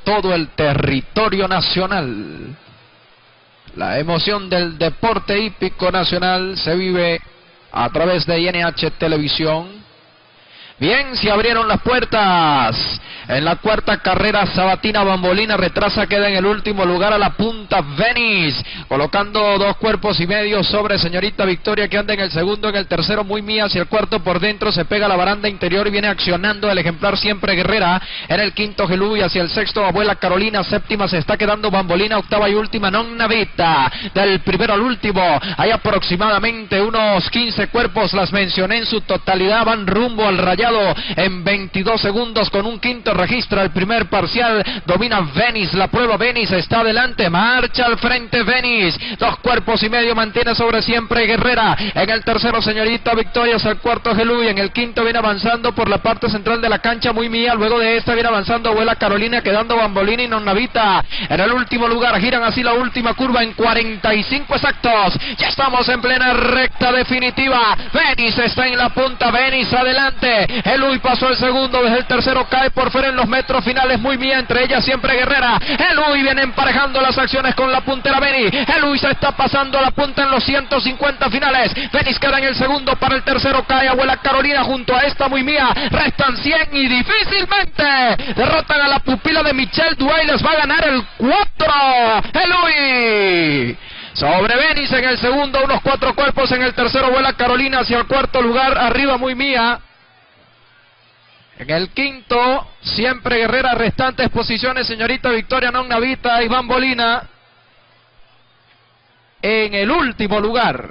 todo el territorio nacional. La emoción del deporte hípico nacional se vive a través de INH Televisión. Bien, se abrieron las puertas. En la cuarta carrera, Sabatina Bambolina retrasa, queda en el último lugar a la punta Venice, colocando 2 cuerpos y medio sobre Señorita Victoria, que anda en el segundo, en el tercero Muy Mía, hacia el cuarto por dentro, se pega a la baranda interior y viene accionando el ejemplar Siempre Guerrera, en el quinto Gelú y hacia el sexto Abuela Carolina, séptima se está quedando Bambolina, octava y última Nonna Vita. Del primero al último hay aproximadamente unos 15 cuerpos, las mencioné en su totalidad, van rumbo al rayado en 22 segundos con un quinto. Registra el primer parcial, domina Venice, la prueba Venice, está adelante, marcha al frente Venice, 2 cuerpos y medio mantiene sobre Siempre Guerrera, en el tercero Señorita Victoria, hacia el cuarto Gelú y en el quinto viene avanzando por la parte central de la cancha Muy Mía, luego de esta viene avanzando Abuela Carolina, quedando Bambolina y Nonna Vita en el último lugar, giran así la última curva en 45 exactos, ya estamos en plena recta definitiva, Venice está en la punta, Venice adelante, Gelú pasó el segundo, desde el tercero cae por fuera en los metros finales Muy Mía, entre ellas Siempre Guerrera, Eluy viene emparejando las acciones con la puntera Beni, Eluy se está pasando a la punta en los 150 finales, Venice queda en el segundo, para el tercero cae Abuela Carolina junto a esta Muy Mía, restan 100 y difícilmente derrotan a la pupila de Michelle Duay, les va a ganar el 4, Eluy sobre Venice en el segundo, unos 4 cuerpos en el tercero, Abuela Carolina hacia el cuarto lugar, arriba Muy Mía. En el quinto, Siempre Guerrera, restantes posiciones, Señorita Victoria, Nonna Vita y Bambolina. En el último lugar.